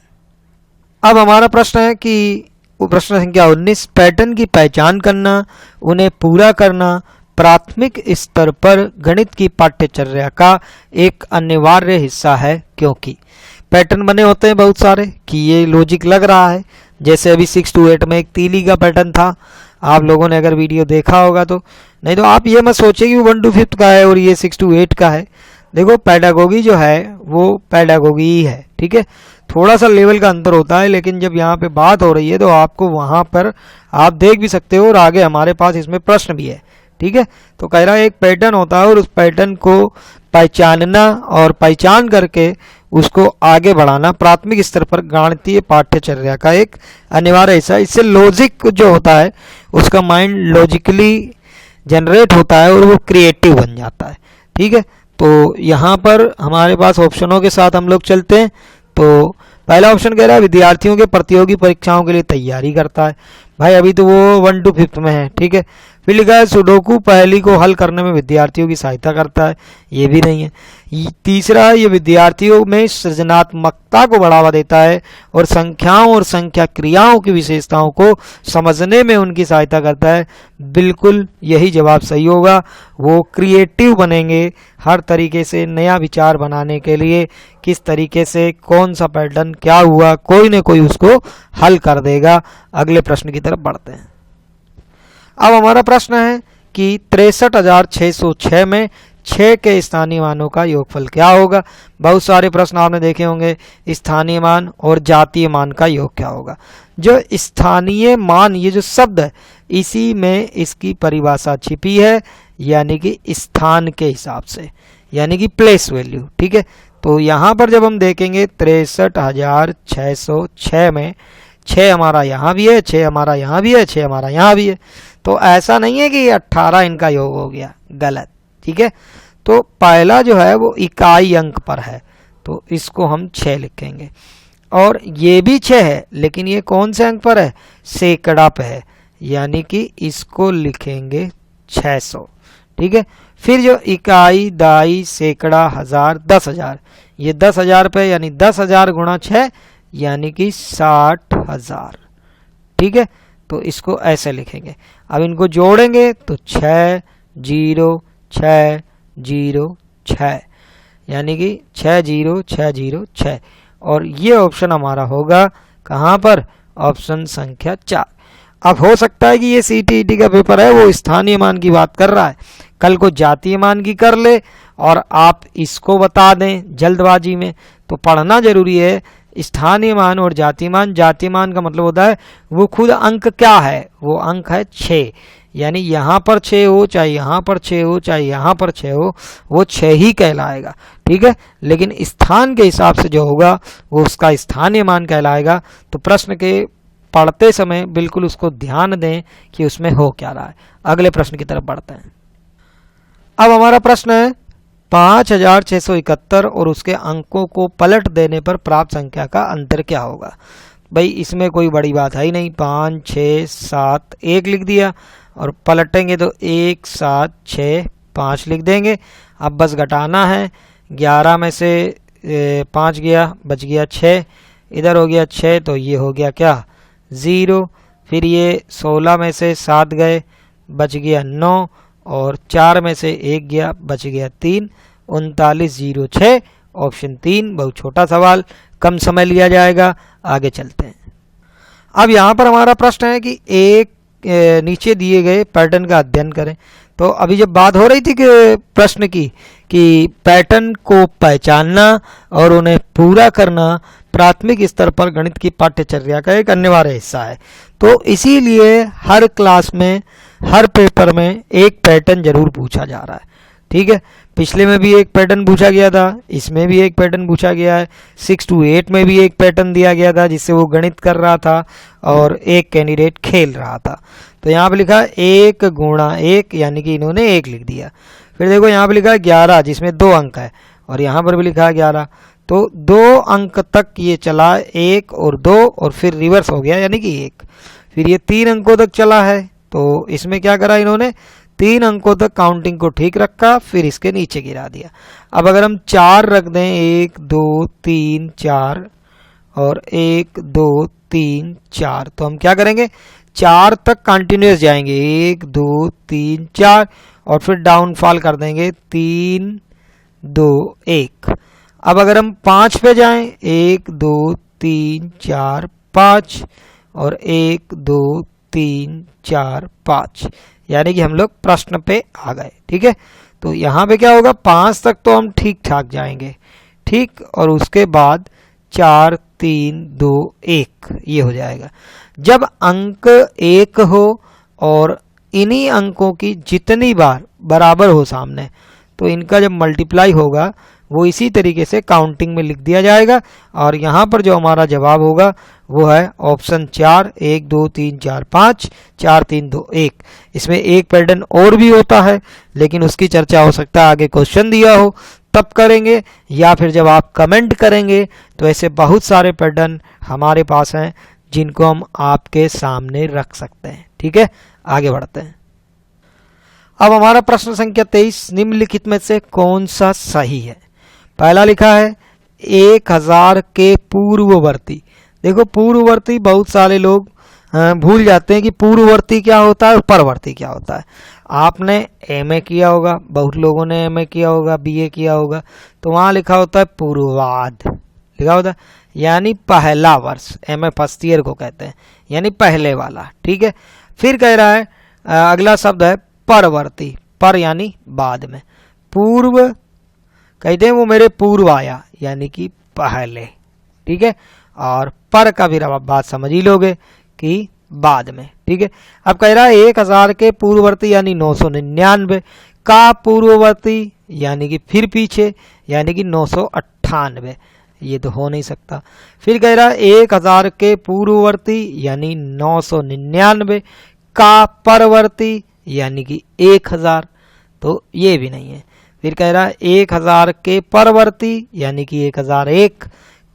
S1: अब हमारा प्रश्न है कि प्रश्न संख्या 19, पैटर्न की पहचान करना, उन्हें पूरा करना प्राथमिक स्तर पर गणित की पाठ्यचर्या का एक अनिवार्य हिस्सा है, क्योंकि पैटर्न बने होते हैं बहुत सारे कि ये लॉजिक लग रहा है। जैसे अभी 6 to 8 में एक तीली का पैटर्न था, आप लोगों ने अगर वीडियो देखा होगा तो, नहीं तो आप ये मत सोचिए कि वो 1 to 5 का है और ये 6 to 8 का है। देखो पैडागोगी जो है वो पैडागोगी ही है, ठीक है, थोड़ा सा लेवल का अंतर होता है, लेकिन जब यहाँ पे बात हो रही है तो आपको वहाँ पर आप देख भी सकते हो, और आगे हमारे पास इसमें प्रश्न भी है, ठीक है। तो कह रहा है एक पैटर्न होता है और उस पैटर्न को पहचानना और पहचान करके उसको आगे बढ़ाना प्राथमिक स्तर पर गणितीय पाठ्यचर्या का एक अनिवार्य हिस्सा। इससे लॉजिक जो होता है उसका माइंड लॉजिकली जनरेट होता है और वो क्रिएटिव बन जाता है, ठीक है। तो यहाँ पर हमारे पास ऑप्शनों के साथ हम लोग चलते हैं। तो पहला ऑप्शन कह रहा है विद्यार्थियों के प्रतियोगी परीक्षाओं के लिए तैयारी करता है, भाई अभी तो वो 1 to 5 में है, ठीक है। फिर लिखा है सुडोकू पहेली को हल करने में विद्यार्थियों की सहायता करता है, ये भी नहीं है। तीसरा है ये विद्यार्थियों में सृजनात्मकता को बढ़ावा देता है और संख्याओं और संख्या क्रियाओं की विशेषताओं को समझने में उनकी सहायता करता है, बिल्कुल यही जवाब सही होगा। वो क्रिएटिव बनेंगे हर तरीके से नया विचार बनाने के लिए, किस तरीके से कौन सा पैटर्न क्या हुआ, कोई न कोई उसको हल कर देगा। अगले प्रश्न की तरफ बढ़ते हैं। अब हमारा प्रश्न है कि 63,606 में 6 के स्थानीय मानों का योगफल क्या होगा। बहुत सारे प्रश्न आपने देखे होंगे, स्थानीय मान और जातीय मान का योग क्या होगा। जो स्थानीय मान ये जो शब्द है इसी में इसकी परिभाषा छिपी है, यानी कि स्थान के हिसाब से, यानी कि प्लेस वैल्यू, ठीक है। तो यहाँ पर जब हम देखेंगे 63,606 में 6 हमारा यहाँ भी है, 6 हमारा यहाँ भी है, 6 हमारा यहाँ भी है, तो ऐसा नहीं है कि 18 इनका योग हो गया, गलत, ठीक है। तो पहला जो है वो इकाई अंक पर है, तो इसको हम 6 लिखेंगे, और ये भी 6 है लेकिन ये कौन से अंक पर है, सैकड़ा पे है, यानी कि इसको लिखेंगे 600, ठीक है। फिर जो इकाई, दाई, सैकड़ा, हजार, 10,000, ये 10,000 पे यानी 10,000 गुणा 6 यानी कि 60,000। ठीक है, तो इसको ऐसे लिखेंगे। अब इनको जोड़ेंगे तो 6 0 6 0 6 यानी कि 6 0 6 0 6, और ये ऑप्शन हमारा होगा कहाँ पर, ऑप्शन संख्या 4। अब हो सकता है कि ये सीटीईटी का पेपर है वो स्थानीय मान की बात कर रहा है, कल को जातीय मान की कर ले और आप इसको बता दें जल्दबाजी में, तो पढ़ना जरूरी है स्थानीय मान और जातीय मान। जातीय मान का मतलब होता है वो खुद अंक क्या है, वो अंक है 6, यानी यहाँ पर 6 हो चाहे यहाँ पर 6 हो चाहे यहाँ पर 6 हो, वो 6 ही कहलाएगा। ठीक है, लेकिन स्थान के हिसाब से जो होगा वो उसका स्थानीय मान कहलाएगा। तो प्रश्न के पढ़ते समय बिल्कुल उसको ध्यान दें कि उसमें हो क्या रहा है। अगले प्रश्न की तरफ बढ़ते हैं। अब हमारा प्रश्न है 5671 और उसके अंकों को पलट देने पर प्राप्त संख्या का अंतर क्या होगा। भाई इसमें कोई बड़ी बात है ही नहीं, 5 6 7 1 लिख दिया और पलटेंगे तो 1 7 6 5 लिख देंगे। अब बस घटाना है, 11 में से 5 गया, बच गया 6, इधर हो गया 6 तो ये हो गया क्या 0, फिर ये 16 में से 7 गए, बच गया 9, और 4 में से 1 गया, बच गया 3, 39 0 6, ऑप्शन 3। बहुत छोटा सवाल, कम समय लिया जाएगा। आगे चलते हैं। अब यहाँ पर हमारा प्रश्न है कि एक नीचे दिए गए पैटर्न का अध्ययन करें। तो अभी जब बात हो रही थी कि प्रश्न की कि पैटर्न को पहचानना और उन्हें पूरा करना प्राथमिक स्तर पर गणित की पाठ्यचर्या का एक अनिवार्य हिस्सा है, तो इसीलिए हर क्लास में हर पेपर में एक पैटर्न जरूर पूछा जा रहा है। ठीक है, पिछले में भी एक पैटर्न पूछा गया था, इसमें भी एक पैटर्न पूछा गया है, 6 to 8 में भी एक पैटर्न दिया गया था जिससे वो गणित कर रहा था और एक कैंडिडेट खेल रहा था। तो यहाँ पे लिखा 1 गुणा 1 यानी कि इन्होंने 1 लिख दिया। फिर देखो यहाँ पे लिखा है 11 जिसमें 2 अंक है, और यहाँ पर भी लिखा है 11, तो 2 अंक तक ये चला 1 और 2 और फिर रिवर्स हो गया यानी कि 1, फिर ये 3 अंकों तक चला है। तो इसमें क्या करा इन्होंने, 3 अंकों तक काउंटिंग को ठीक रखा, फिर इसके नीचे गिरा दिया। अब अगर हम 4 रख दें, 1 2 3 4 और 1 2 3 4, तो हम क्या करेंगे 4 तक कंटिन्यूस जाएंगे, 1 2 3 4, और फिर डाउनफॉल कर देंगे 3 2 1। अब अगर हम 5 पे जाएं, 1 2 3 4 5 और 1 2 3 4 5, यानी कि हम लोग प्रश्न पे आ गए। ठीक है, तो यहाँ पे क्या होगा 5 तक तो हम ठीक ठाक जाएंगे, ठीक, और उसके बाद 4 3 2 1 ये हो जाएगा। जब अंक 1 हो और इन्हीं अंकों की जितनी बार बराबर हो सामने, तो इनका जब मल्टीप्लाई होगा वो इसी तरीके से काउंटिंग में लिख दिया जाएगा, और यहाँ पर जो हमारा जवाब होगा वो है ऑप्शन 4, 1 2 3 4 5 4 3 2 1। इसमें एक पैटर्न और भी होता है, लेकिन उसकी चर्चा हो सकता है आगे क्वेश्चन दिया हो तब करेंगे, या फिर जब आप कमेंट करेंगे। तो ऐसे बहुत सारे पैटर्न हमारे पास हैं जिनको हम आपके सामने रख सकते हैं। ठीक है, आगे बढ़ते हैं। अब हमारा प्रश्न संख्या 23, निम्नलिखित में से कौन सा सही है। पहला लिखा है 1000 के पूर्ववर्ती। देखो पूर्ववर्ती बहुत सारे लोग भूल जाते हैं कि पूर्ववर्ती क्या होता है और परवर्ती क्या होता है। आपने एमए किया होगा, बहुत लोगों ने एमए किया होगा, बीए किया होगा, तो वहाँ लिखा होता है पूर्वाध, लिखा होता है यानी पहला वर्ष, एमए फर्स्ट ईयर को कहते हैं, यानी पहले वाला। ठीक है, फिर कह रहा है अगला शब्द है परवर्ती, पर यानी बाद में, पूर्व कहते हैं वो मेरे पूर्व आया यानी कि पहले। ठीक है, और पर का भी बात समझ ही लोगे कि बाद में। ठीक है, अब कह रहा है 1000 के पूर्ववर्ती यानी 999 का पूर्ववर्ती यानी कि फिर पीछे यानी कि 998, ये तो हो नहीं सकता। फिर कह रहा है 1000 के पूर्ववर्ती यानी 999 का परवर्ती यानी कि 1000, तो ये भी नहीं है। फिर कह रहा है 1000 के परवर्ती यानी कि 1001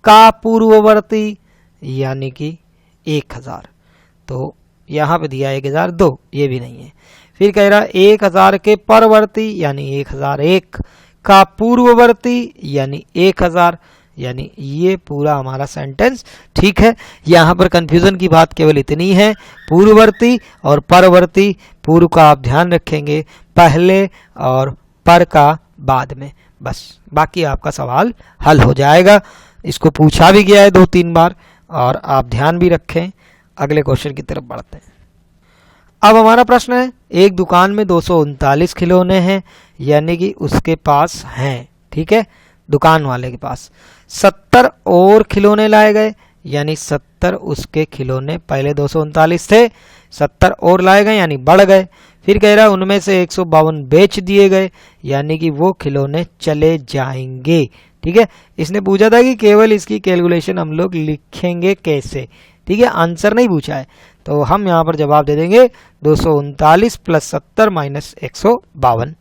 S1: का पूर्ववर्ती यानी कि 1000, तो यहाँ पे दिया 1002, ये भी नहीं है। फिर कह रहा है 1000 के परवर्ती यानी 1001 का पूर्ववर्ती यानी 1000, यानी ये पूरा हमारा सेंटेंस ठीक है। यहाँ पर कंफ्यूजन की बात केवल इतनी है, पूर्ववर्ती और परवर्ती, पूर्व का आप ध्यान रखेंगे पहले और पर का बाद में, बस बाकी आपका सवाल हल हो जाएगा। इसको पूछा भी गया है 2-3 बार और आप ध्यान भी रखें। अगले क्वेश्चन की तरफ बढ़ते हैं। अब हमारा प्रश्न है, एक दुकान में 239 खिलौने हैं, यानी कि उसके पास हैं, ठीक है, दुकान वाले के पास 70 और खिलौने लाए गए, यानी 70 उसके खिलौने, पहले 239 थे, 70 और लाए गए यानी बढ़ गए। फिर कह रहा है उनमें से 152 बेच दिए गए, यानी कि वो खिलौने चले जाएंगे, ठीक है। इसने पूछा था कि केवल इसकी कैलकुलेशन हम लोग लिखेंगे कैसे, ठीक है, आंसर नहीं पूछा है। तो हम यहाँ पर जवाब दे देंगे 239 + 70 - 152।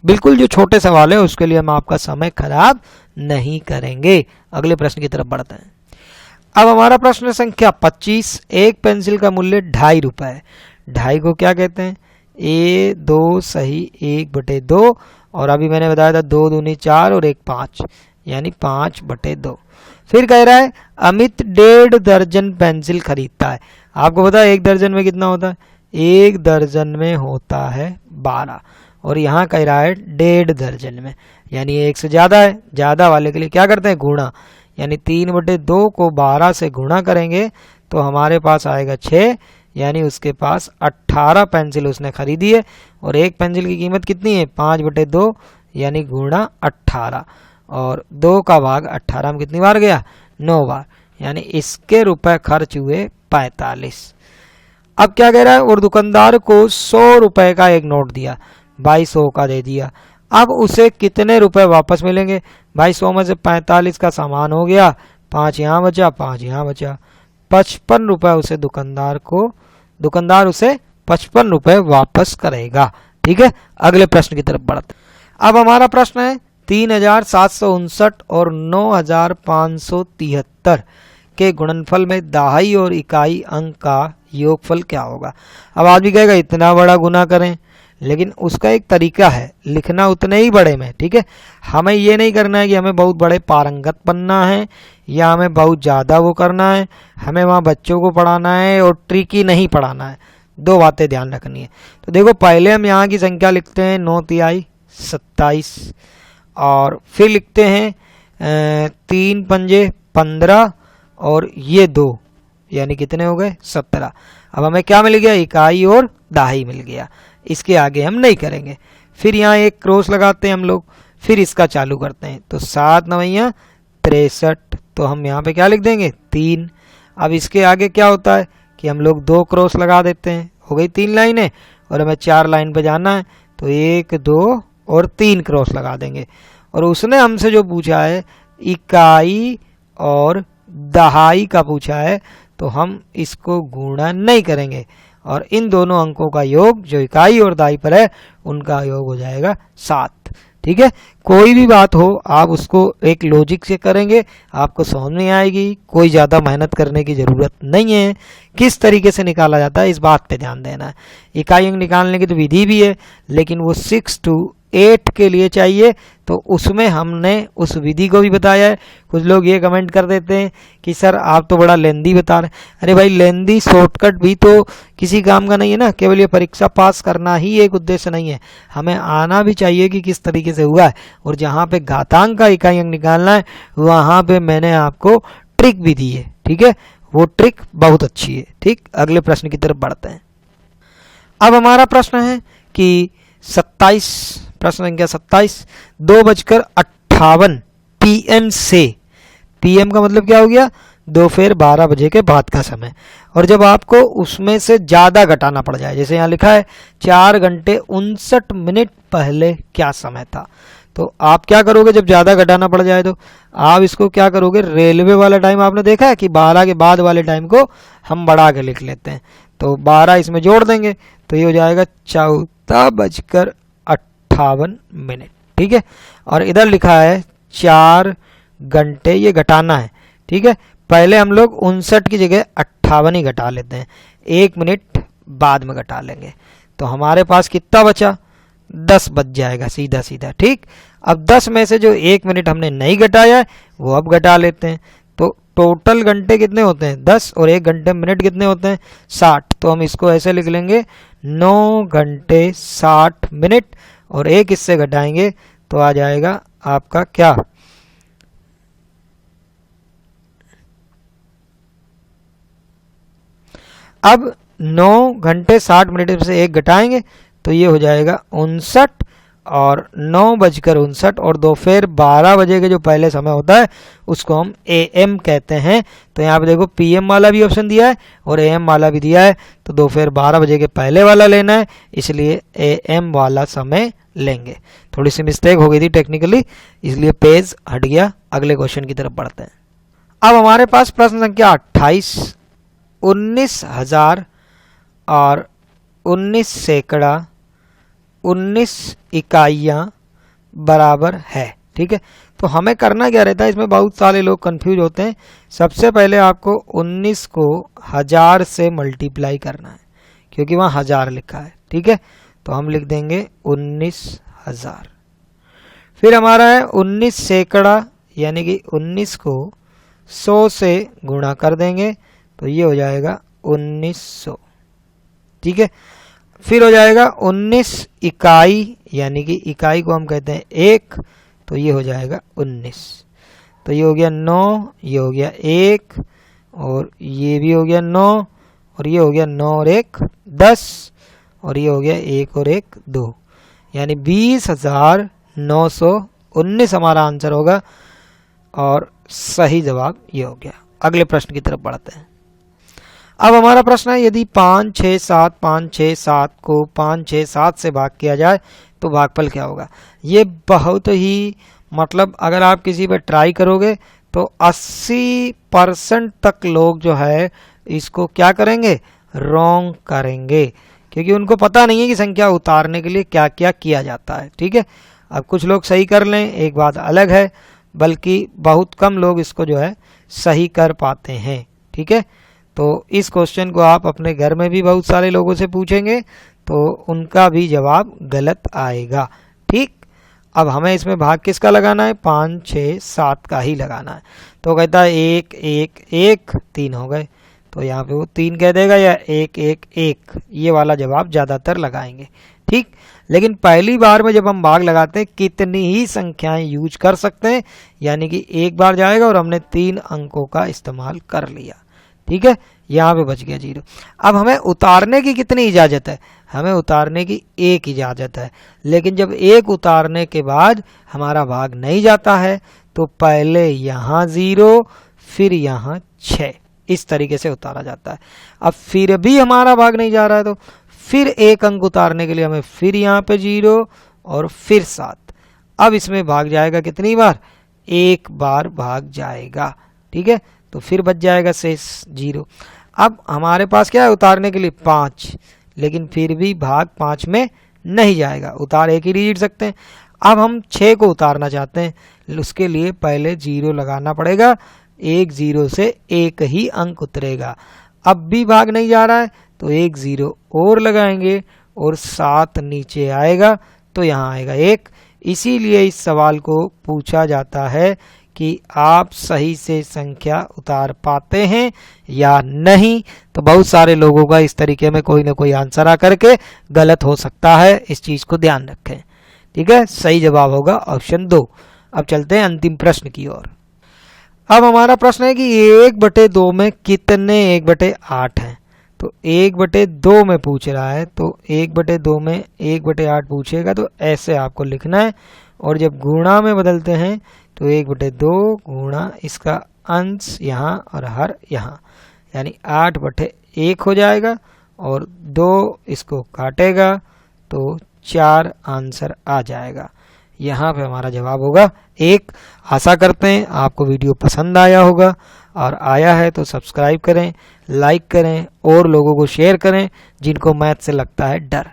S1: बिल्कुल जो छोटे सवाल है उसके लिए हम आपका समय खराब नहीं करेंगे। अगले प्रश्न की तरफ बढ़ते हैं। अब हमारा प्रश्न संख्या 25, एक पेंसिल का मूल्य 2.5 रुपये है। 2.5 को क्या कहते हैं, A2 सही 1/2, और अभी मैंने बताया था 2 दूनी 4 और 1 5, यानी 5/2। फिर कह रहा है अमित 1.5 दर्जन पेंसिल खरीदता है। आपको पता है 1 दर्जन में कितना होता है, 1 दर्जन में होता है 12, और यहाँ कह रहा है 1.5 दर्जन में, यानी 1 से ज़्यादा है। ज़्यादा वाले के लिए क्या करते हैं, गुणा, यानी 3/2 को 12 से गुणा करेंगे तो हमारे पास आएगा 6, यानी उसके पास 18 पेंसिल उसने खरीदी है। और एक पेंसिल की कीमत कितनी है, 5/2, यानी गुणा 18, और 2 का भाग 18 में कितनी बार गया, 9 बार, यानी इसके रुपए खर्च हुए 45। अब क्या कह रहा है, और दुकानदार को 100 रुपए का एक नोट दिया, भाई 100 का दे दिया। अब उसे कितने रुपए वापस मिलेंगे, भाई 100 में से 45 का सामान हो गया, 5 यहाँ बचा, 5 यहाँ बचा, 55 रुपए उसे दुकानदार उसे 55 रुपए वापस करेगा, ठीक है। अगले प्रश्न की तरफ बढ़ते। अब हमारा प्रश्न है 3759 और 9573 के गुणनफल में दहाई और इकाई अंक का योगफल क्या होगा। अब आदमी कहेगा इतना बड़ा गुना करें, लेकिन उसका एक तरीका है, लिखना उतने ही बड़े में, ठीक है। हमें ये नहीं करना है कि हमें बहुत बड़े पारंगत बनना है या हमें बहुत ज़्यादा वो करना है, हमें वहाँ बच्चों को पढ़ाना है और ट्रिकी नहीं पढ़ाना है। 2 बातें ध्यान रखनी है। तो देखो पहले हम यहाँ की संख्या लिखते हैं 9 तिहाई 27, और फिर लिखते हैं 3 पंजे 15, और ये 2, यानी कितने हो गए 17। अब हमें क्या मिल गया, इकाई और दहाई मिल गया। इसके आगे हम नहीं करेंगे। फिर यहाँ एक क्रॉस लगाते हैं हम लोग, फिर इसका चालू करते हैं, तो 7 9 63, तो हम यहाँ पे क्या लिख देंगे 3। अब इसके आगे क्या होता है कि हम लोग 2 क्रॉस लगा देते हैं, हो गई 3 लाइनें, और हमें 4 लाइन पे जाना है, तो 1 2 और 3 क्रॉस लगा देंगे। और उसने हमसे जो पूछा है इकाई और दहाई का पूछा है, तो हम इसको गुणा नहीं करेंगे, और इन दोनों अंकों का योग जो इकाई और दहाई पर है उनका योग हो जाएगा 7, ठीक है। कोई भी बात हो आप उसको एक लॉजिक से करेंगे, आपको समझ में आएगी, कोई ज़्यादा मेहनत करने की ज़रूरत नहीं है। किस तरीके से निकाला जाता है इस बात पे ध्यान देना है। इकाई अंक निकालने की तो विधि भी है, लेकिन वो 6 to 8 के लिए चाहिए, तो उसमें हमने उस विधि को भी बताया है। कुछ लोग ये कमेंट कर देते हैं कि सर आप तो बड़ा लेंदी बता रहे हैं। अरे भाई लेंदी शॉर्टकट भी तो किसी काम का नहीं है ना, केवल ये परीक्षा पास करना ही एक उद्देश्य नहीं है, हमें आना भी चाहिए कि किस तरीके से हुआ है। और जहाँ पे घातांक का इकाई अंक निकालना है वहाँ पे मैंने आपको ट्रिक भी दी है, ठीक है, वो ट्रिक बहुत अच्छी है, ठीक। अगले प्रश्न की तरफ बढ़ते हैं। अब हमारा प्रश्न है कि 27, प्रश्न संख्या 27, 2:58 PM से, PM का मतलब क्या हो गया, दोपहर 12 बजे के बाद का समय। और जब आपको उसमें से ज़्यादा घटाना पड़ जाए, जैसे यहाँ लिखा है 4 घंटे 59 मिनट पहले क्या समय था, तो आप क्या करोगे, जब ज़्यादा घटाना पड़ जाए तो आप इसको क्या करोगे, रेलवे वाला टाइम आपने देखा है कि 12 के बाद वाले टाइम को हम बढ़ा के लिख लेते हैं, तो 12 इसमें जोड़ देंगे तो ये हो जाएगा 14:58, ठीक है। और इधर लिखा है 4 घंटे, ये घटाना है, ठीक है। पहले हम लोग 59 की जगह 58 ही घटा लेते हैं, 1 मिनट बाद में घटा लेंगे, तो हमारे पास कितना बचा, 10 बच जाएगा सीधा सीधा, ठीक। अब 10 में से जो 1 मिनट हमने नहीं घटाया है वो अब घटा लेते हैं। तो टोटल घंटे कितने होते हैं 10 और 1 घंटे मिनट कितने होते हैं 60। तो हम इसको ऐसे लिख लेंगे 9 घंटे 60 मिनट और 1 हिस्से घटाएंगे तो आ जाएगा आपका क्या, अब 9 घंटे 60 मिनट से 1 घटाएंगे तो ये हो जाएगा 59 और 9:59 और दोपहर 12 बजे के जो पहले समय होता है उसको हम AM कहते हैं। तो यहाँ पे देखो PM वाला भी ऑप्शन दिया है और AM वाला भी दिया है, तो दोपहर 12 बजे के पहले वाला लेना है, इसलिए AM वाला समय लेंगे। थोड़ी सी मिस्टेक हो गई थी टेक्निकली, इसलिए पेज हट गया। अगले क्वेश्चन की तरफ बढ़ते हैं। अब हमारे पास प्रश्न संख्या 28, 19,000 और 19 सैकड़ा 19 इकाइयाँ बराबर है। ठीक है, तो हमें करना क्या रहता है, इसमें बहुत सारे लोग कंफ्यूज होते हैं। सबसे पहले आपको 19 को 1000 से मल्टीप्लाई करना है क्योंकि वहाँ 1000 लिखा है। ठीक है, तो हम लिख देंगे 19,000। फिर हमारा है 19 सैकड़ा यानी कि 19 को 100 से गुणा कर देंगे तो ये हो जाएगा 1900। ठीक है, फिर हो जाएगा 19 इकाई यानी कि इकाई को हम कहते हैं 1, तो ये हो जाएगा 19। तो ये हो गया 9, ये हो गया 1 और ये भी हो गया 9 और ये हो गया 9 और 1 10 और ये हो गया 1 और 1 2, यानी 20,919 हमारा आंसर होगा और सही जवाब ये हो गया। अगले प्रश्न की तरफ बढ़ते हैं। अब हमारा प्रश्न है यदि 5, 6, 7, 5, 6, 7 को 5, 6, 7 से भाग किया जाए तो भागफल क्या होगा। ये बहुत ही मतलब अगर आप किसी पर ट्राई करोगे तो 80% तक लोग जो है इसको क्या करेंगे, रॉन्ग करेंगे, क्योंकि उनको पता नहीं है कि संख्या उतारने के लिए क्या क्या किया जाता है। ठीक है, अब कुछ लोग सही कर लें एक बात अलग है, बल्कि बहुत कम लोग इसको जो है सही कर पाते हैं। ठीक है, तो इस क्वेश्चन को आप अपने घर में भी बहुत सारे लोगों से पूछेंगे तो उनका भी जवाब गलत आएगा। ठीक, अब हमें इसमें भाग किसका लगाना है, 5, 6, 7 का ही लगाना है। तो कहता है 1, 1, 1 3 हो गए, तो यहाँ पे वो 3 कह देगा या 1, 1, 1, ये वाला जवाब ज़्यादातर लगाएंगे। ठीक, लेकिन पहली बार में जब हम भाग लगाते हैं कितनी ही संख्याएं यूज कर सकते हैं, यानी कि एक बार जाएगा और हमने 3 अंकों का इस्तेमाल कर लिया। ठीक है, यहाँ पे बच गया 0। अब हमें उतारने की कितनी इजाज़त है, हमें उतारने की 1 इजाज़त है, लेकिन जब 1 उतारने के बाद हमारा भाग नहीं जाता है तो पहले यहाँ 0 फिर यहाँ 6, इस तरीके से उतारा जाता है। अब फिर भी हमारा भाग नहीं जा रहा है तो फिर 1 अंक उतारने के लिए हमें फिर यहाँ पे 0 और फिर 7। अब इसमें भाग जाएगा कितनी बार, 1 बार भाग जाएगा। ठीक है, तो फिर बच जाएगा शेष 0। अब हमारे पास क्या है उतारने के लिए 5, लेकिन फिर भी भाग 5 में नहीं जाएगा, उतार 1 ही जीत सकते हैं। अब हम 6 को उतारना चाहते हैं, उसके लिए पहले 0 लगाना पड़ेगा, 1 0 से 1 ही अंक उतरेगा। अब भी भाग नहीं जा रहा है तो 1 0 और लगाएंगे और 7 नीचे आएगा तो यहाँ आएगा 1। इसीलिए इस सवाल को पूछा जाता है कि आप सही से संख्या उतार पाते हैं या नहीं। तो बहुत सारे लोगों का इस तरीके में कोई ना कोई आंसर आकर के गलत हो सकता है, इस चीज़ को ध्यान रखें। ठीक है, सही जवाब होगा ऑप्शन 2। अब चलते हैं अंतिम प्रश्न की ओर। अब हमारा प्रश्न है कि 1/2 में कितने 1/8 हैं। तो 1/2 में पूछ रहा है, तो 1/2 में 1/8 पूछेगा तो ऐसे आपको लिखना है, और जब गुणा में बदलते हैं तो 1/2 गुणा इसका अंश यहाँ और हर यहाँ, यानी 8/1 हो जाएगा और 2 इसको काटेगा तो 4 आंसर आ जाएगा। यहाँ पे हमारा जवाब होगा 1। आशा करते हैं आपको वीडियो पसंद आया होगा, और आया है तो सब्सक्राइब करें, लाइक करें और लोगों को शेयर करें जिनको मैथ से लगता है डर।